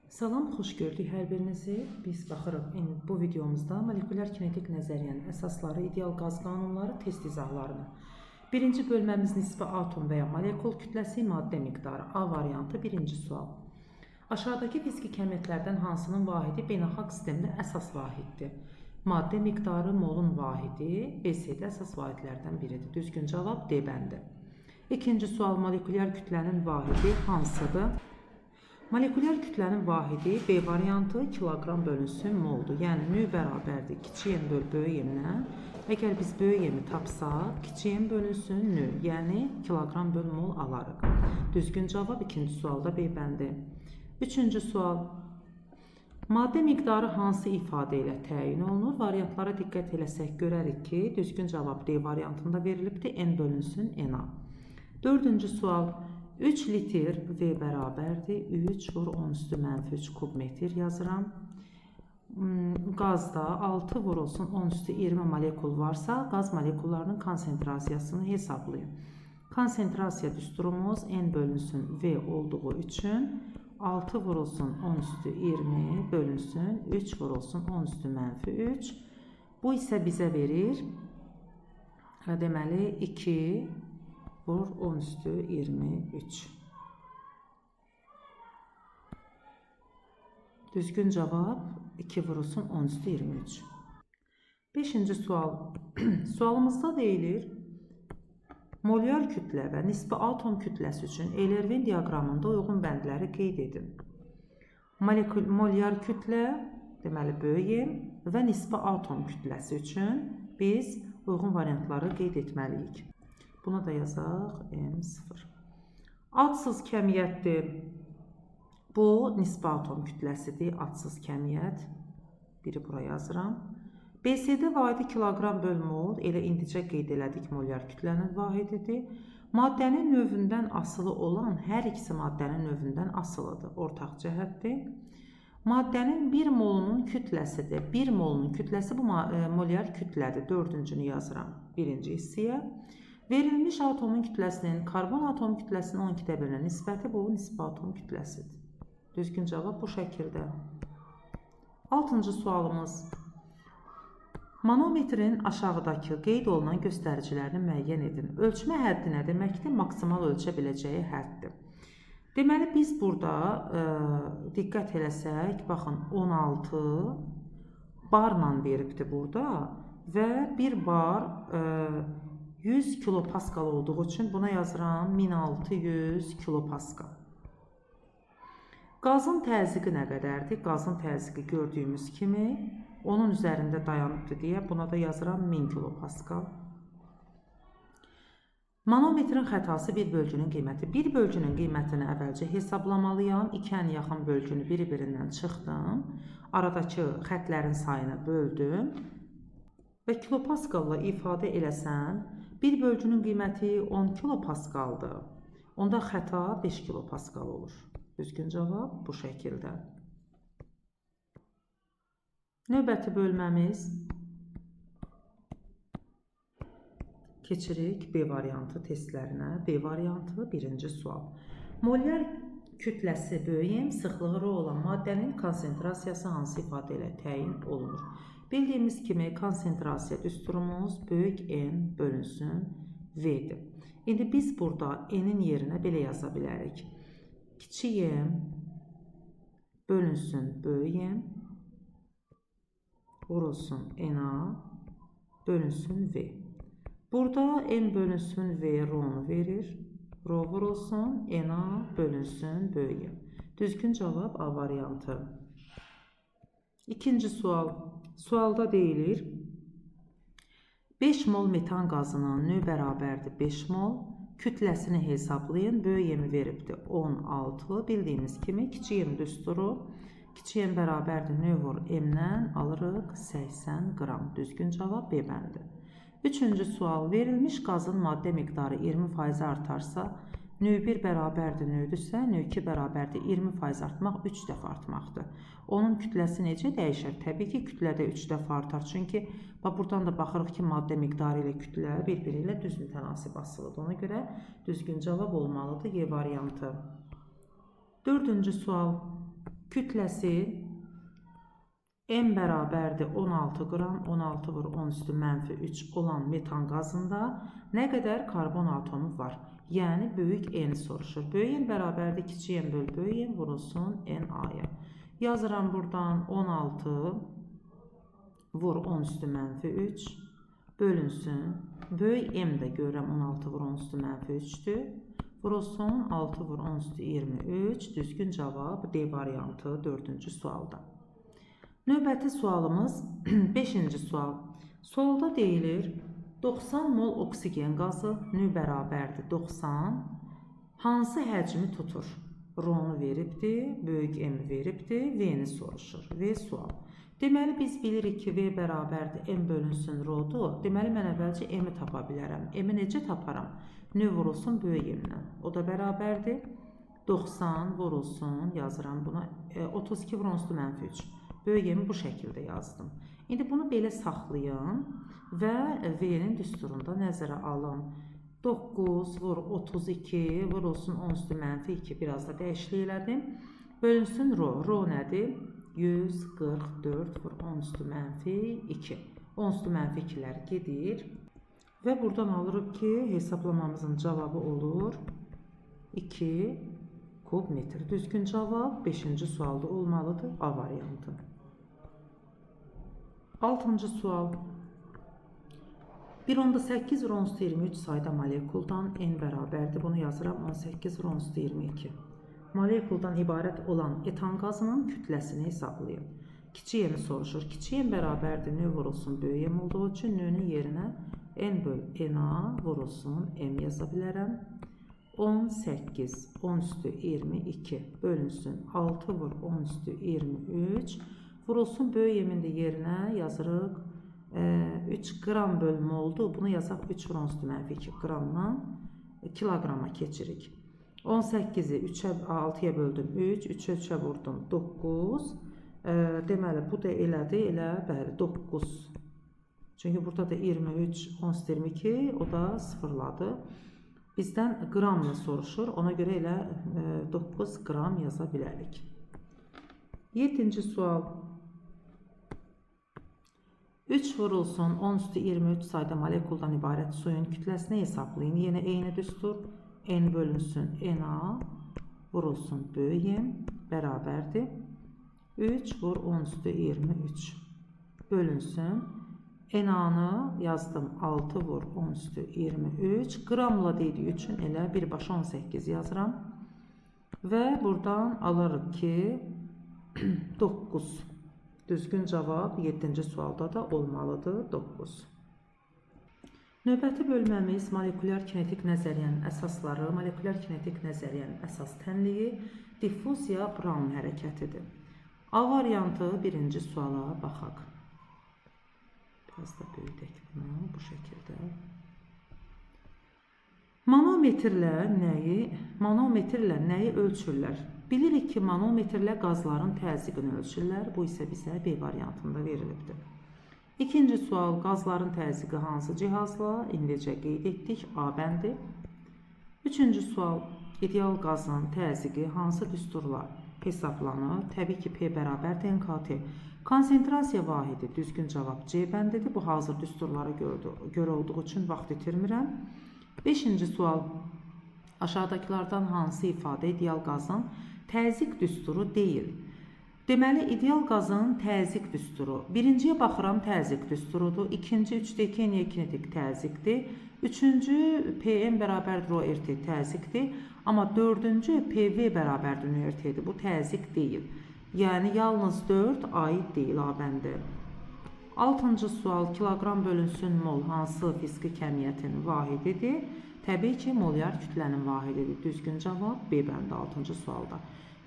Salam, xoş gördük hər birinizi. Biz baxırıq bu videomuzda molekulyar kinetik nəzəriyyənin əsasları, ideal qaz qanunları, test izahlarını. Birinci bölməmiz nisbi atom və ya molekul kütləsi, maddə miqdarı. A variantı birinci sual. Aşağıdakı fiziki kəmiyyətlərdən hansının vahidi beynəlxalq sistemdə əsas vahiddir? Maddə miqdarı molun vahidi BC-də əsas vahidlərdən biridir. Düzgün cavab D bəndi. İkinci sual, molekulyar kütlənin vahidi hansıdır? Molekulyar kütlənin vahidi B variantı kiloqram bölünsün moldur. Yəni, nü bərabərdir kiçik M böl böyük M-dən. Əgər biz böyük M-i tapsaq, kiçik M bölünsün nü, yəni kiloqram böl mol alarıq. Düzgün cavab ikinci sualda B bəndi. Üçüncü sual, maddə miqdarı hansı ifadə ilə təyin olunur? Variantlara diqqət eləsək görərik ki, düzgün cavab D variantında verilibdir, N bölünsün N-a. Dördüncü sual, 3 litr V bərabərdir, 3 vur 10 üstü mənfi 3 kub metr yazıram. Qazda 6 vurulsun 10 üstü 20 molekul varsa, qaz molekullarının konsentrasiyasını hesablayın. Konsentrasiya düsturumuz N bölünsün V olduğu üçün 6 vurulsun 10 üstü 20 bölünsün 3 vurulsun 10 üstü mənfi 3. Bu isə bizə verir, deməli 2 vur 10 üstü 23. Düzgün cavab 2 vurulsun 10 üstü 23. Beşinci sual. Sualımızda deyilir, molyar kütlə və nisbi atom kütləsi üçün Euler-Venn diaqramında uyğun bəndləri qeyd edin. Molyar kütlə, deməli böyük M və nisbi atom kütləsi üçün biz uyğun variantları qeyd etməliyik. Buna da yazaq M0. Adsız kəmiyyətdir. Bu nisbi atom kütləsidir. Adsız kəmiyyət. Biri buraya yazıram. BC-də vahidi kiloqram böl mol. Elə indicə qeyd elədik molyar kütlənin vahididir. Maddənin növündən asılı olan hər ikisi maddənin növündən asılıdır. Ortaq cəhətdir. Maddənin 1 molunun kütləsidir. 1 molunun kütləsi bu molyar kütlədir. Dördüncünü yazıram birinci hissəyə. Verilmiş atomun kütləsinin karbon atom kütləsinin 12-də birinə nisbəti bu nisbi atom kütləsidir. Düzgün cavab bu şəkildə. Altıncı sualımız. Manometrin aşağıdakı qeyd olunan göstəricilərini müəyyən edin. Ölçmə həddi nə deməkdir? Maksimal ölçə biləcəyi həddir. Deməli, biz burada diqqət eləsək, baxın 16 barla veribdir burada və bir bar 100 kilopaskal olduğu üçün buna yazıram 1600 kilopaskal. Qazın təzyiqi nə qədərdir? Qazın təzyiqi gördüyümüz kimi onun üzərində dayanıbdır deyə buna da yazıram 1000 kilopaskal. Manometrin xətası bir bölgünün qiyməti. Bir bölgünün qiymətini əvvəlcə hesablamalıyam. 2 ən yaxın bölgünü biri-birindən çıxdım. Aradakı xətlərin sayını böldüm. Və kilopaskalla ifadə eləsəm, bir bölgünün qiyməti 10 kilopaskaldır. Onda xəta 5 kilopaskal olur. Düzgün cavab bu şəkildə. Növbəti bölməmiz. Keçirik B variantı testlərinə. B variantı birinci sual. Molyar kütləsi böyük M, sıxlığı rho olan maddənin konsentrasiyası hansı ifadə ilə təyin olunur? Bildiyimiz kimi konsentrasiya düsturumuz böyük M bölünsün V'dir. İndi biz burada N'in yerinə belə yaza bilərik. Kiçik M bölünsün böyük M vurulsun N-a bölünsün V. Burada M bölünsün V rho-nu verir. Rho vurulsun N-a bölünsün böyük M. Düzgün cavab A variantı. İkinci sual. Sualda deyilir, 5 mol metan qazının nü bərabərdir 5 mol, kütləsini hesablayın, böyük M veribdir 16, bildiyimiz kimi kiçik M düsturu, kiçik M bərabərdir nü vur M-dən alırıq 80 qram. Düzgün cavab B bəndi. Üçüncü sual, verilmiş qazın maddə miqdarı 20% artarsa, nü 1 bərabərdir nüdürsə, nü 2 bərabərdir 20% artmaq 3 dəfə artmaqdır. Onun kütləsi necə dəyişir? Təbii ki, kütlədə 3 dəfə artar. Çünki buradan da baxırıq ki, maddə miqdarı ilə kütlə bir-biri ilə düz mütənasib asılıdır. Ona görə düzgün cavab olmalıdır Y variantı. Dördüncü sual. kütləsi M bərabərdir 16 qram, 16 vur 10 üstü -3 olan metan qazında nə qədər karbon atomu var? Yəni böyük N soruşur. Böyük N bərabərdir kiçik N böl böyük N vurulsun NA-ya. Yazıram buradan 16 vur 10 üstü -3 bölünsün. Böyük M də görürəm 16 vur 10 üstü -3'dür. Vurulsun 6 vur 10 üstü 23. Düzgün cavab D variantı 4-cü sualda. Növbəti sualımız 5-ci sual. Sualda deyilir 90 mol oksigen qazı nü bərabərdir 90 hansı həcmi tutur? R'nu veribdir, böyük M veribdir, V'ni soruşur. V sual. Deməli biz bilirik ki V bərabərdir M bölünsün R'dur. Deməli mən əvvəlcə M'i tapa bilərəm. M'i necə taparam? Nü vurulsun böyük M-dən. O da bərabərdir 90 vurulsun, yazıram buna 32 vur 10 üstü -3. Böyük M-i bu şəkildə yazdım. İndi bunu belə saxlayın və V'nin düsturunda nəzərə alın. 9 vur 32 vurulsun 10 üstü -2 biraz da dəyişiklik elədim. Bölünsün Rho. Rho nədir? 144 vur 10 üstü -2. 10 üstü -2'lər gedir. Və buradan alırıq ki hesablamamızın cavabı olur 2 kub metr. Düzgün cavab 5-ci sualda olmalıdır. A variantı. 6-cı sual. 1.8 vur 10 üstü 23 sayda molekuldan N bərabərdir. Bunu yazıram 18 vur 10 üstü 22. Molekuldan ibarət olan etan qazının kütləsini hesablayın. Kiçik M'ni soruşur. Kiçik M bərabərdir nü vurulsun böyük M olduğu üçün nünün yerinə N böl NA vurulsun M yaza bilərəm. 18 10 üstü 22 bölünsün 6 vur 10 üstü 23 vurulsun böyük M-in də yerinə yazırıq 3 qram böl moldu. Bunu yazaq 3 vur 10 üstü -2 qramdan kilograma keçirik. 18'i 6'ya böldüm 3, 3'e 3'e vurdum 9. Deməli bu da elədir, elə bəli 9. Çünki burada da 23, 10 üstü 22 o da sıfırladı. Bizdən qramla soruşur. Ona görə elə 9 qram yaza bilərik. 7-ci sual. 3 vurulsun 10 üstü 23 sayda molekuldan ibarət suyun kütləsini hesablayın. Yenə eyni düstur. N bölünsün NA vurulsun böyük M bərabərdir. 3 vur 10 üstü 23 bölünsün. NA-nı yazdım 6 vur 10 üstü 23. Qramla dediyi üçün elə birbaşa 18 yazıram. Və buradan alırıq ki 9. Düzgün cavab 7-ci sualda da olmalıdır 9. Növbəti bölməmiz molekulyar kinetik nəzəriyyənin əsasları, molekulyar kinetik nəzəriyyənin əsas tənliyi, diffuziya Brown hərəkətidir. A variantı birinci suala baxaq. Biraz da böyüdək bunu bu şəkildə. Manometrlə nəyi ölçürlər? Bilirik ki, manometrlə qazların təzyiqini ölçürlər. Bu isə bizə B variantında verilibdir. İkinci sual, qazların təzyiqi hansı cihazla? İndicə qeyd etdik, A bəndi. Üçüncü sual, ideal qazın təzyiqi hansı düsturla hesablanır? Təbii ki, P bərabərdir NKT. Konsentrasiya vahidi düzgün cavab C bəndidir. Bu hazır düsturlara görə olduğu üçün vaxt itirmirəm. Beşinci sual, aşağıdakılardan hansı ifadə ideal qazın təzyiq düsturu deyil? Deməli, ideal qazın təzyiq düsturu. Birinciyə baxıram, təzyiq düsturudur. İkinci, 3-də 2 kinetik təzyiqdir. Üçüncü, PM bərabərdir o RT təzyiqdir. Amma dördüncü, PV bərabərdir o RT-dir. Bu təzyiq deyil. Yəni, yalnız 4 aid deyil A bəndi. 6-cı sual, kilogram bölünsün mol hansı fiziki kəmiyyətin vahididir? Təbii ki, molyar kütlənin vahididir. Düzgün cavab B bəndi 6-cı sualda.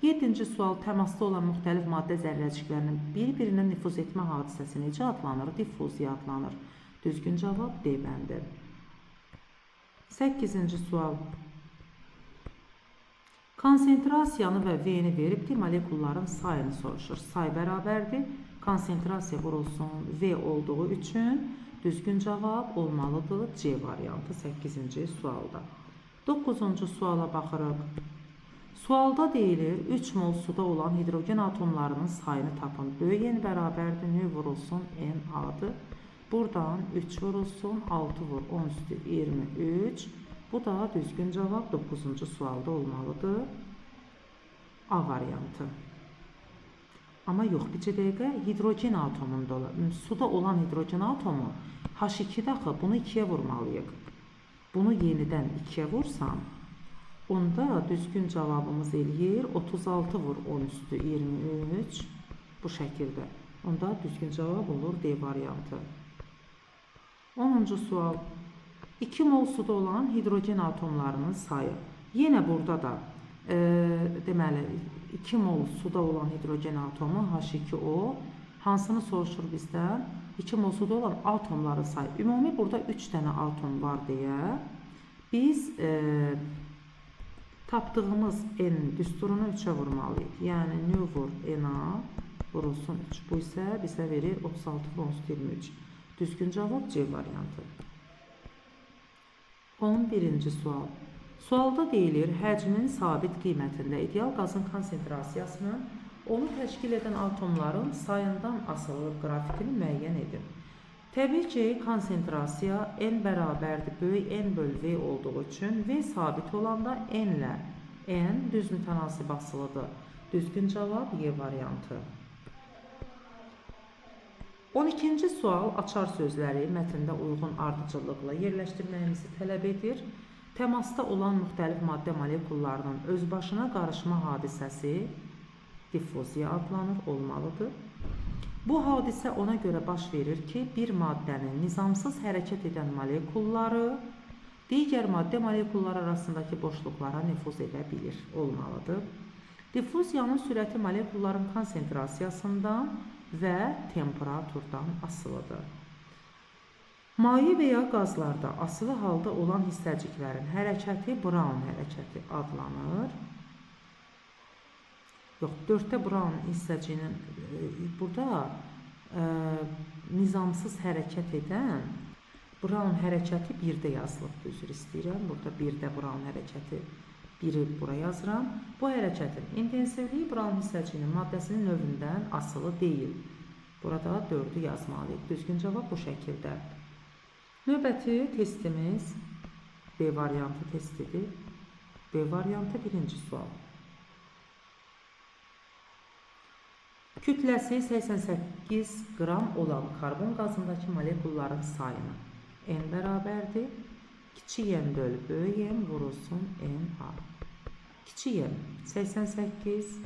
7-ci sual, təmasda olan müxtəlif maddə zərrəciklərinin bir-birinə nüfuz etmə hadisəsi necə adlanır? Diffuziya adlanır. Düzgün cavab D bəndi. 8-ci sual. Konsentrasiyanı və V-ni veribdir, molekulların sayını soruşur. Say bərabərdir, konsentrasiya vurulsun V olduğu üçün düzgün cavab olmalıdır C variantı 8-ci sualda. 9-cu suala baxırıq. Sualda deyilir 3 mol suda olan hidrogen atomlarının sayını tapın. Böyük n bərabərdir növ vurulsun n adı. Buradan 3 vurulsun 6 vur 10 üstü 23. Bu da düzgün cavab 9. sualda olmalıdır. A variantı. Amma yox, bir dəqiqə hidrogen atomunda olan, suda olan hidrogen atomu H2'də axı bunu 2'yə vurmalıyıq. Bunu yenidən 2'yə vursam, onda düzgün cavabımız eləyir 36 vur 10 üstü 23 bu şəkildə. Onda düzgün cavab olur D variantı. 10. sual. 2 mol suda olan hidrogen atomlarının sayı. Yenə burada da deməli 2 mol suda olan hidrogen atomu H2O hansını soruşur bizdən? 2 mol suda olan atomların sayı. Ümumi burada 3 dənə atom var deyə biz tapdığımız n düsturunu 3'ə vurmalıyıq. Yəni növ vur n-a vurulsun 3. Bu isə bizə verir 36 vur 23. Düzgün cavab C variantı. 11. sual. Sualda deyilir, həcmin sabit qiymətində ideal qazın konsentrasiyasını onu təşkil edən atomların sayından asılı qrafikini müəyyən edin. Təbii ki, konsentrasiya n bərabərdir böyük n böl V olduğu üçün V sabit olanda n ilə n düz mütənasib asılıdır. Düzgün cavab Y variantı. 12. sual açar sözləri mətndə uyğun ardıcıllıqla yerləşdirməyimizi tələb edir. Təmasda olan müxtəlif maddə molekullarının özbaşına qarışma hadisəsi diffuziya adlanır, olmalıdır. Bu hadisə ona görə baş verir ki, bir maddənin nizamsız hərəkət edən molekulları digər maddə molekulları arasındakı boşluqlara nüfuz edə bilir, olmalıdır. Diffuziyanın sürəti molekulların konsentrasiyasından və temperaturdan asılıdır. Maye veya qazlarda asılı halda olan hissəciklərin hərəkəti Brown hərəkəti adlanır. Yox, 4'te Brown hissəciyinin burada nizamsız hərəkət edən Brown hərəkəti 1'də yazılıb, üzr istəyirəm. Burada 1'də Brown hərəkəti 1'i bura yazıram. Bu hərəkətin intensivliyi Brown hissəciyinin maddəsinin növündən asılı deyil. Burada 4'ü yazmalıyıq. Düzgün cavab bu şəkildə. Növbəti testimiz B variantı testidir. B variantı 1. sual. Kütləsi 88 qram olan karbon qazındakı molekulların sayını n bərabərdir. Kiçik m bölü böyük m vurulsun n-a. Kiçik m 88,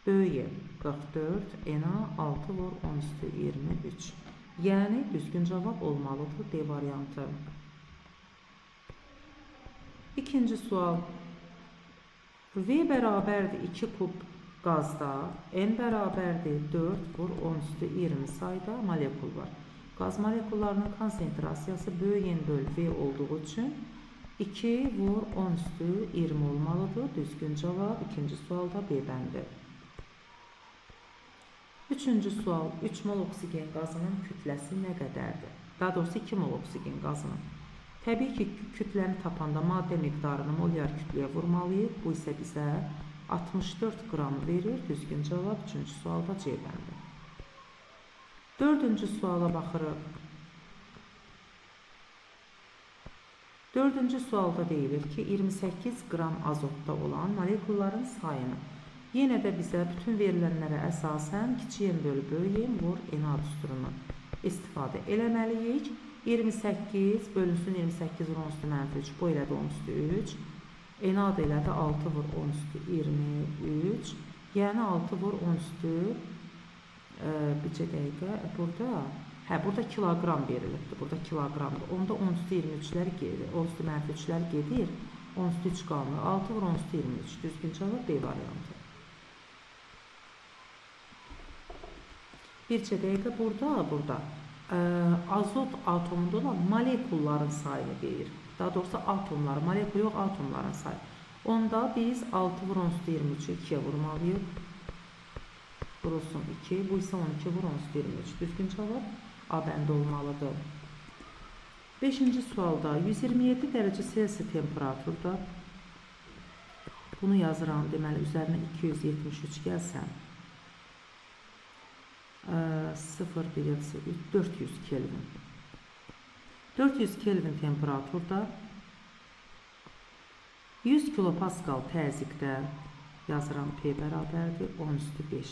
böyük m 44, n-a 6 vur 10 üstü 23. Yəni düzgün cavab olmalıdır D variantı. 2. sual. V bərabərdir 2 kub qazda n bərabərdir 4 vur 10 üstü 20 sayda molekul var. Qaz molekullarının konsentrasiyası böyük n böl V olduğu üçün 2 vur 10 üstü 20 olmalıdır. Düzgün cavab 2. sualda B-dəndir. 3. sual. 3 mol oksigen qazının kütləsi nə qədərdir? Daha doğrusu 2 mol oksigen qazının. Təbii ki, kütləni tapanda maddə miqdarını molyar kütləyə vurmalıyıq. Bu isə bizə 64 qram verir. Düzgün cavab 3. sualda C-dəndir. 4. suala baxırıq. 4. sualda deyilir ki, 28 qram azotda olan molekulların sayını. Yenə də bizə bütün verilənlərə əsasən kiçik m bölü böyük m vur n-a düsturunu istifadə eləməliyik. 28 bölünsün 28 vur 10 üstü -3. Bu elədi 10 üstü 3. n-a da elədi 6 vur 10 üstü 23. Yəni 6 vur 10 üstü bir dəqiqə. Burada kilogram verilibdir. Burada kiloqramdır. Onda 10 üstü 23'lər gedir. 10 üstü -3'lər gedir. 10 üstü 3 qalmır. 6 vur 10 üstü 23. Düzgün cavab B variantı. Bir dəqiqə burada azot atomunda olan molekulların sayını deyir. Daha doğrusu atomlar, molekul yox, atomların sayı. Onda biz 6 vur 10 üstü 23'ü 2'ye vurmalıyıq. Vurulsun 2. Bu isə 12 vur 10 üstü 23. Düzgün cavab A bəndə olmalıdır. 5. sualda 127 dərəcə Selsi temperaturda Bunu yazıram, deməli üzərinə 273 gəlsəm 400 Kelvin. 400 Kelvin temperaturda 100 kilopascal təzyiqdə yazıram, P bərabərdir 10^5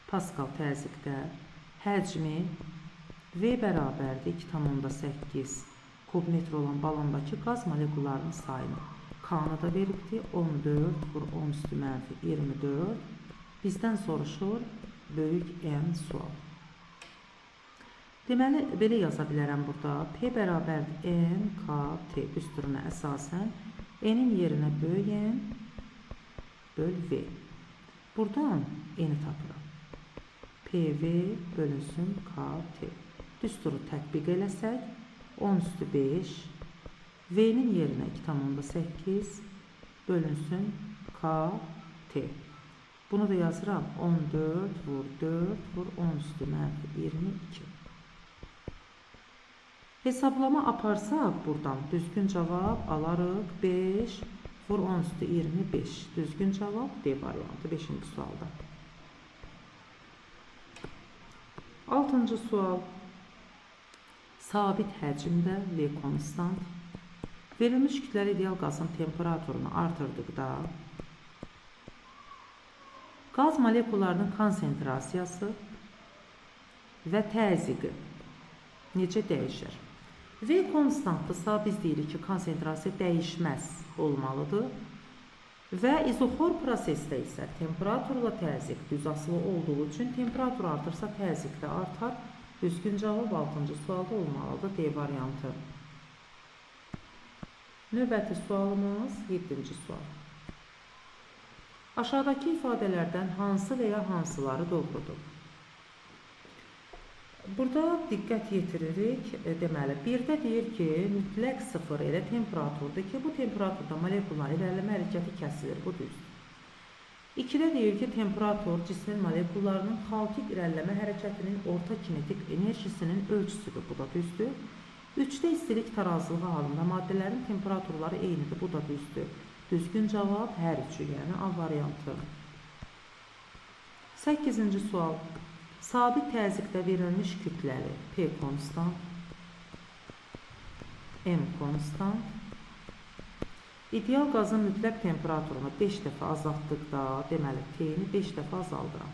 Pascal təzyiqdə həcmi V bərabərdir 2,8 kubmetr olan balondakı qaz molekullarının sayını K-nı da veribdir 14 vur 10^-24 bizdən soruşur böyük N sual. Deməli, belə yaza bilərəm burada. P bərabərdir N, K, T düsturuna əsasən N'in yerinə böyük N böl V. Buradan N'i tapıram. PV bölünsün KT. Düsturu tətbiq eləsək 10^5 V'nin yerinə 2,8 bölünsün KT. Bunu da yazıram 14 vur 4 vur 10^-22. Hesablama aparsaq buradan düzgün cavab alarıq 5 vur 10^-25. Düzgün cavab D variantı 5-ci sualda. 6-cı sual. Sabit həcmdə V konstant verilmiş kütləli ideal qazın temperaturunu artırdıqda qaz molekullarının konsentrasiyası və təzyiqi necə dəyişir? V konstantdırsa biz deyirik ki, konsentrasiya dəyişməz olmalıdır və izoxor prosesdə isə temperaturla təzyiq düz asılı olduğu üçün temperatur artırsa təzyiq də artar. Düzgün cavab 6-cı sualda olmalıdır, D variantı. Növbəti sualımız 7-ci sual. Aşağıdakı ifadələrdən hansı və ya hansıları doğrudur? Burada diqqət yetiririk. Deməli, birdə deyir ki, mütləq 0 elə temperaturdur ki, bu temperaturda molekullar irəliləmə hərəkəti kəsilir. Bu düzdür. 2-də deyir ki, temperatur cismin molekullarının xaotik irəliləmə hərəkətinin orta kinetik enerjisinin ölçüsüdür. Bu da düzdür. 3-də istilik tarazılığı halında maddələrin temperaturları eynidir. Bu da düzdür. Düzgün cavab hər üçü, yəni A variantı. 8-ci sual. Sabit təzyiqdə verilmiş kütləli P konstant, M konstant, ideal qazın mütləq temperaturunu 5 dəfə azaltdıqda, deməli T-ni 5 dəfə azaldıram.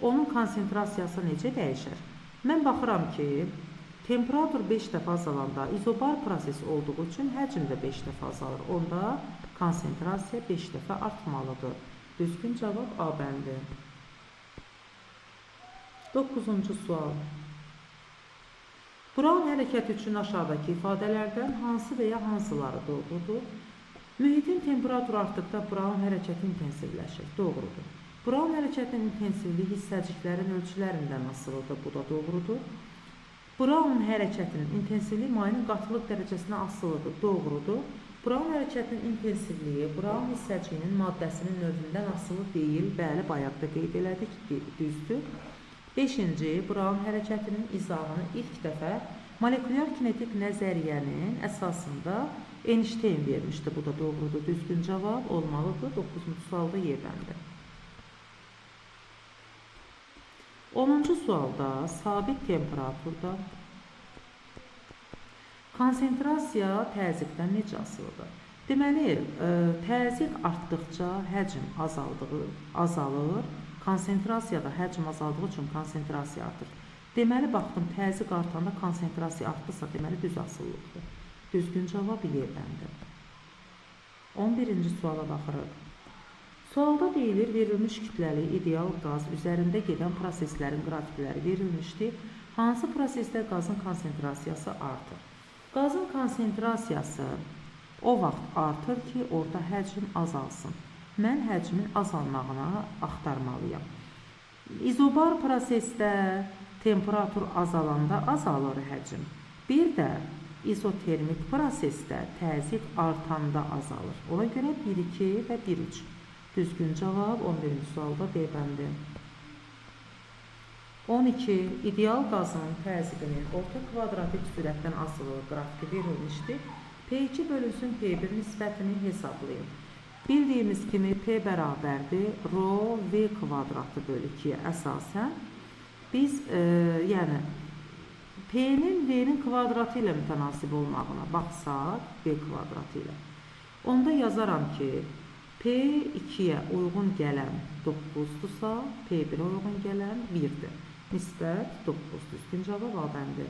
Onun konsentrasiyası necə dəyişir? Mən baxıram ki, temperatur 5 dəfə azalanda izobar proses olduğu üçün həcm də 5 dəfə azalır. Onda konsentrasiya 5 dəfə artmalıdır. Düzgün cavab A bəndi. 9-cu sual. Brown hərəkəti üçün aşağıdakı ifadələrdən hansı və ya hansıları doğrudur? Mühitin temperaturu artdıqda Brown hərəkəti intensivləşir. Doğrudur. Brown hərəkətinin intensivliyi hissəciklərin ölçülərindən asılıdır. Bu da doğrudur. Brown hərəkətinin intensivliyi mayenin qatılıq dərəcəsinə asılıdır. Doğrudur. Brown hərəkətinin intensivliyi Brown hissəciyinin maddəsinin növündən asılı deyil. Bəli, bayaq da qeyd elədik. Düzdür. 5-ci, Brown hərəkətinin izahını ilk dəfə molekulyar kinetik nəzəriyyənin əsasında Einstein vermişdi. Bu da doğrudur. Düzgün cavab olmalıdır. 9-cu sualda Y bəndi. 10-cu sualda sabit temperaturda konsentrasiya təzyiqdən necə asılıdır? Deməli, təzyiq artdıqca həcm azalır. Konsentrasiyada həcm azaldığı üçün konsentrasiya artır. Deməli, baxdım, təzyiq artanda konsentrasiya artdısa, deməli, düz asılılıqdır. Düzgün cavab Y bəndi. 11-ci suala baxırıq. Sualda deyilir, verilmiş kütləli ideal qaz üzərində gedən proseslərin qrafikləri verilmişdir. Hansı prosesdə qazın konsentrasiyası artır? Qazın konsentrasiyası o vaxt artır ki, orada həcm azalsın. Mən həcmin azalmağına axtarmalıyam. İzobar prosesdə temperatur azalanda azalır həcm. Bir də izotermik prosesdə təzyiq artanda azalır. Ona görə 1-2 və 1-3. Düzgün cavab 11-ci sualda D bəndi. 12. İdeal qazın təzyiqinin orta kvadratik sürətdən asılı qrafiki verilmişdir. P2 bölünsün P1 nisbətini hesablayın. Bildiyimiz kimi P bərabərdir rho V kvadratı bölü 2-yə əsasən biz yəni P'nin V'nin kvadratı ilə mütənasib olmağına baxsaq V kvadratı ilə. Onda yazaram ki P 2-yə uyğun gələn 9-dursa, P 1-ə uyğun gələn 1-dir. Nisbət 9. Düzgün cavab A bəndi.